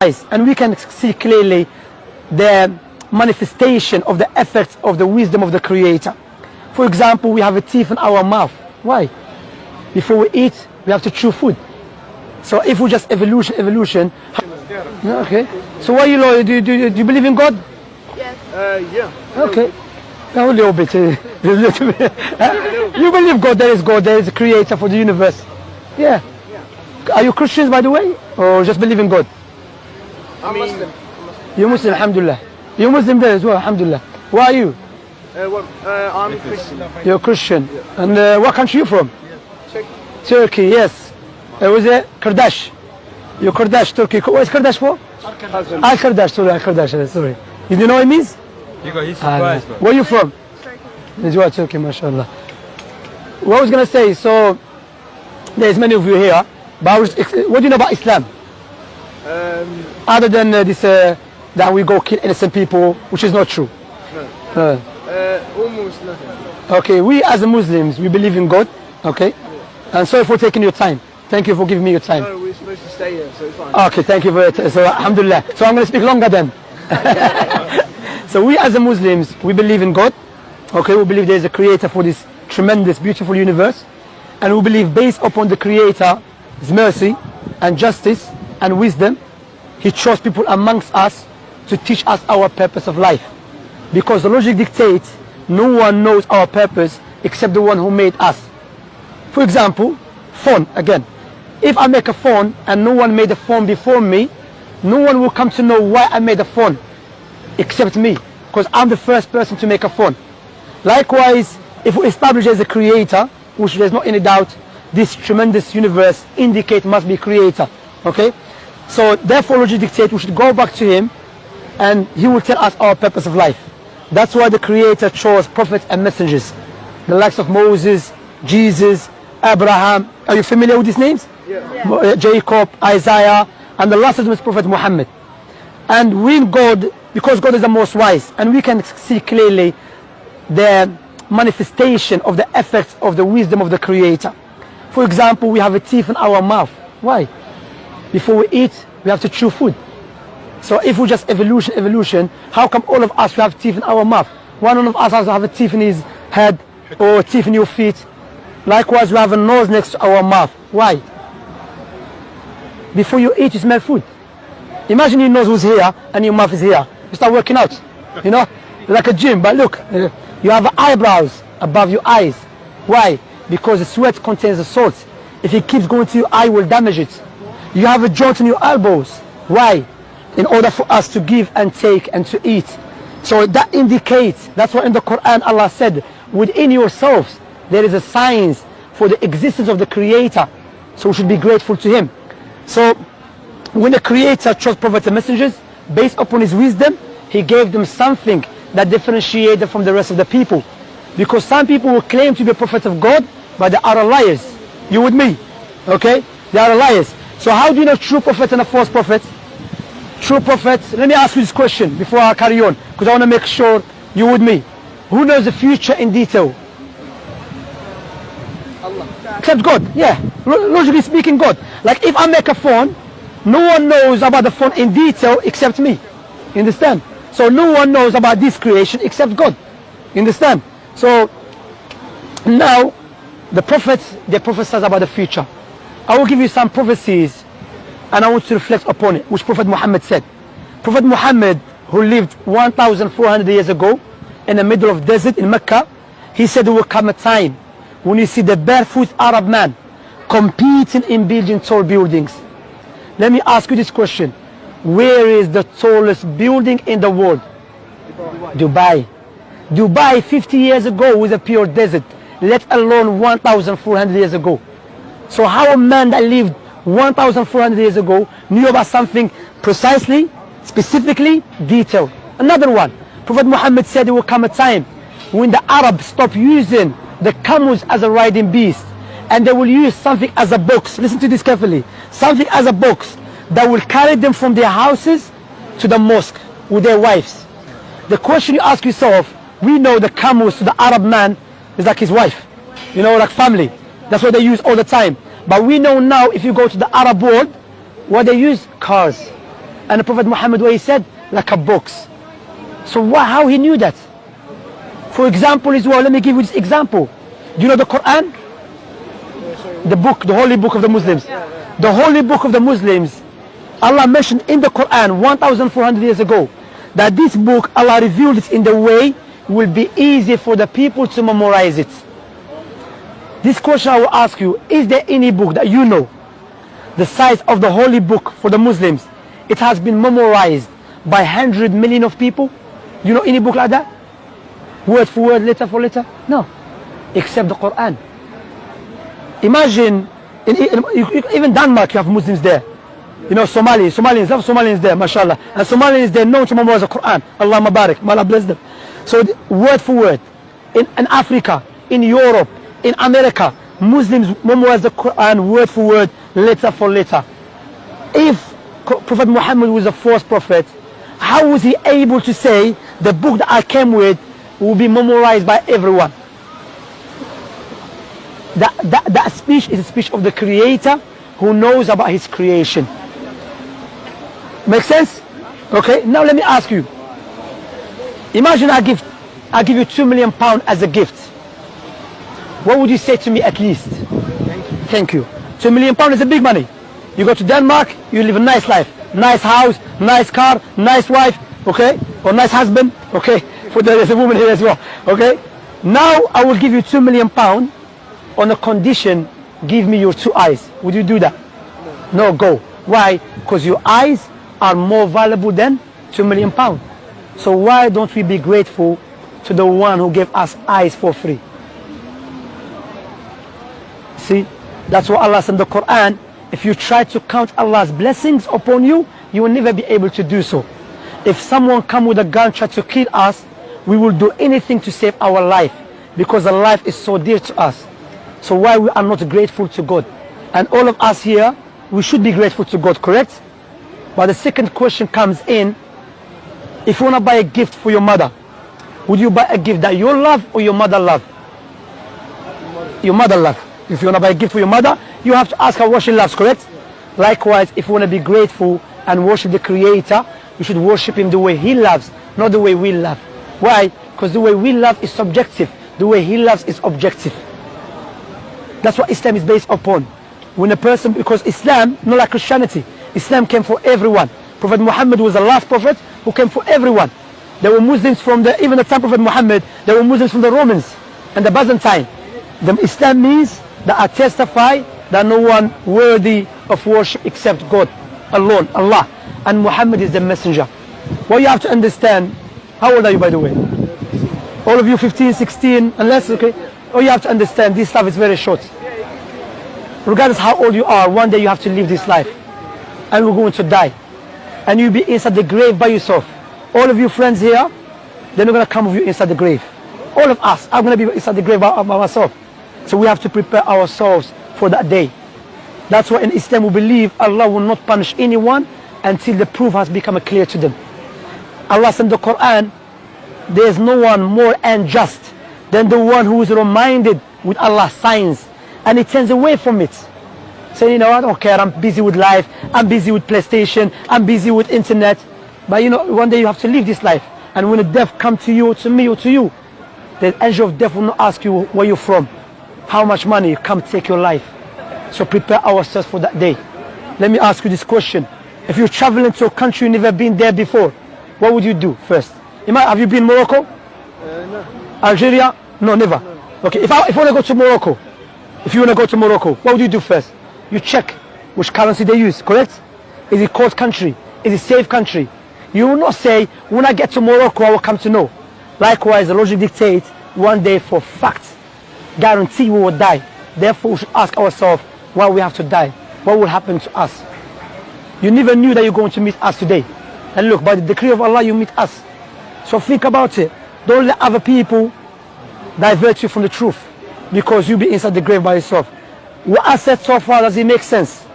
eyes, and we can see clearly the manifestation of the effects of the wisdom of the Creator. For example, we have a teeth in our mouth. Why? Before we eat, we have to chew food. So if we just evolution. Okay. So why do you believe in God? Yes. Yeah. Okay. A little bit. You believe God? There is a Creator for the universe. Yeah. Are you Christians, by the way, or just believe in God? I'm Muslim. You're Muslim, alhamdulillah. You're Muslim there as well, alhamdulillah. Where are you? I'm Christian. You're Christian. And what country are you from? Turkey. Turkey, yes. Was it Kurdish? You're Kurdish, Turkey. What is Kurdish for? Al-Kurdish, sorry. You know what it means? You got his surprise, bro. Where are you from? Turkey. You are Turkey, mashallah. What I was going to say, so there's many of you here, but what do you know about Islam? Other than this, that we go kill innocent people, which is not true. No. Almost nothing. Okay, we as Muslims, we believe in God, okay? And sorry for taking your time. Thank you for giving me your time. No, we're supposed to stay here, so it's fine. Okay, thank you for it. So, alhamdulillah. So I'm going to speak longer then. So we as Muslims, we believe in God, okay? We believe there is a creator for this tremendous, beautiful universe. And we believe based upon the Creator's mercy and justice and wisdom, He chose people amongst us to teach us our purpose of life. Because the logic dictates no one knows our purpose except the one who made us. For example, phone again. If I make a phone and no one made a phone before me, no one will come to know why I made a phone except me, because I'm the first person to make a phone. Likewise, if we establish as a creator, which there's not any doubt, this tremendous universe indicate must be creator. Okay? So therefore logic dictates we should go back to him and he will tell us our purpose of life. That's why the Creator chose prophets and messengers. The likes of Moses, Jesus, Abraham. Are you familiar with these names? Yeah. Jacob, Isaiah, and the last of them is Prophet Muhammad. And when God, because God is the most wise, and we can see clearly the manifestation of the effects of the wisdom of the Creator. For example, we have a teeth in our mouth. Why? Before we eat, we have to chew food. So if we just evolution, how come all of us we have teeth in our mouth? One of us has to have a teeth in his head or teeth in your feet. Likewise, we have a nose next to our mouth. Why? Before you eat, you smell food. Imagine your nose was here and your mouth is here. You start working out, you know, like a gym. But look, you have eyebrows above your eyes. Why? Because the sweat contains the salt. If it keeps going to your eye, it will damage it. You have a joint in your elbows. Why? In order for us to give and take and to eat. So that indicates, that's why in the Quran Allah said, within yourselves there is a science for the existence of the Creator. So we should be grateful to Him. So when the Creator chose prophets and messengers, based upon His wisdom, He gave them something that differentiated them from the rest of the people. Because some people will claim to be prophets of God, but they are liars. You with me? Okay? They are liars. So how do you know true prophets and a false prophet? True prophets, let me ask you this question before I carry on, because I want to make sure you with me. Who knows the future in detail? Allah. Except God, yeah. Logically speaking, God. Like if I make a phone, no one knows about the phone in detail except me. You understand? So no one knows about this creation except God. You understand? So now the prophets, they prophesy about the future. I will give you some prophecies and I want to reflect upon it, which Prophet Muhammad said. Prophet Muhammad, who lived 1,400 years ago in the middle of desert in Mecca, he said there will come a time when you see the barefoot Arab man competing in building tall buildings. Let me ask you this question. Where is the tallest building in the world? Dubai. Dubai 50 years ago was a pure desert, let alone 1,400 years ago. So how a man that lived 1,400 years ago knew about something precisely, specifically, detailed. Another one, Prophet Muhammad said there will come a time when the Arabs stop using the camels as a riding beast and they will use something as a box. Listen to this carefully. Something as a box that will carry them from their houses to the mosque with their wives. The question you ask yourself, we know the camels to the Arab man is like his wife, you know, like family. That's what they use all the time. But we know now if you go to the Arab world, what they use? Cars. And the Prophet Muhammad, what he said? Like a box. So how he knew that? For example as well, let me give you this example. Do you know the Quran? The book, the holy book of the Muslims. The holy book of the Muslims, Allah mentioned in the Quran 1,400 years ago that this book, Allah revealed it in the way will be easy for the people to memorize it. This question I will ask you, is there any book that you know the size of the holy book for the Muslims? It has been memorized by 100 million of people. You know any book like that? Word for word, letter for letter? No, except the Quran. Imagine, even Denmark, you have Muslims there. You know, Somalians there, mashallah. And Somalians, they know to memorize the Quran. Allah Mabarak, may Allah bless them. So word for word, in Africa, in Europe, in America, Muslims memorize the Quran word for word, letter for letter. If Prophet Muhammad was the first prophet, how was he able to say the book that I came with will be memorized by everyone? That speech is a speech of the Creator who knows about his creation. Make sense? Okay, now let me ask you. Imagine I give you £2 million as a gift. What would you say to me at least? Thank you. £2 million is a big money. You go to Denmark, you live a nice life. Nice house, nice car, nice wife, okay? Or nice husband, okay? For there's a woman here as well, okay? Now I will give you £2 million on a condition, give me your 2 eyes. Would you do that? No, go. Why? Because your eyes are more valuable than £2 million. So why don't we be grateful to the one who gave us eyes for free? See, that's what Allah said in the Quran. If you try to count Allah's blessings upon you, you will never be able to do so. If someone come with a gun try to kill us, we will do anything to save our life, because the life is so dear to us. So why we are not grateful to God? And all of us here, we should be grateful to God, correct? But the second question comes in, if you want to buy a gift for your mother, would you buy a gift that you love or your mother love? Your mother love. If you want to buy a gift for your mother, you have to ask her what she loves, correct? Likewise, if you want to be grateful and worship the Creator, you should worship Him the way He loves, not the way we love. Why? Because the way we love is subjective. The way He loves is objective. That's what Islam is based upon. When a person, because Islam, not like Christianity, Islam came for everyone. Prophet Muhammad was the last prophet who came for everyone. There were Muslims from even the time of Prophet Muhammad, there were Muslims from the Romans and the Byzantine. The Islam means that I testify that no one worthy of worship except God alone, Allah. And Muhammad is the messenger. What you have to understand, how old are you by the way? All of you 15, 16, unless, okay? Oh, you have to understand this life is very short. Regardless how old you are, one day you have to live this life. And we're going to die. And you'll be inside the grave by yourself. All of you friends here, they're not going to come with you inside the grave. All of us are going to be inside the grave by myself. So we have to prepare ourselves for that day. That's why in Islam we believe Allah will not punish anyone until the proof has become clear to them. Allah said in the Quran, there is no one more unjust than the one who is reminded with Allah's signs and he turns away from it. Saying, you know, I don't care, I'm busy with life, I'm busy with PlayStation, I'm busy with internet. But you know, one day you have to live this life. And when the death comes to you, to me or to you, the angel of death will not ask you where you're from, how much money, come take your life. So prepare ourselves for that day. Let me ask you this question. If you're traveling to a country you've never been there before, what would you do first? Have you been Morocco? No. Algeria? No, never. No. Okay, if you want to go to Morocco, what would you do first? You check which currency they use, correct? Is it cold country? Is it safe country? You will not say, when I get to Morocco, I will come to know. Likewise, the logic dictates, one day for fact, guarantee we will die. Therefore, we should ask ourselves why we have to die. What will happen to us? You never knew that you're going to meet us today. And look, by the decree of Allah, you meet us. So think about it. Don't let other people divert you from the truth, because you'll be inside the grave by yourself. What I said so far, does it make sense?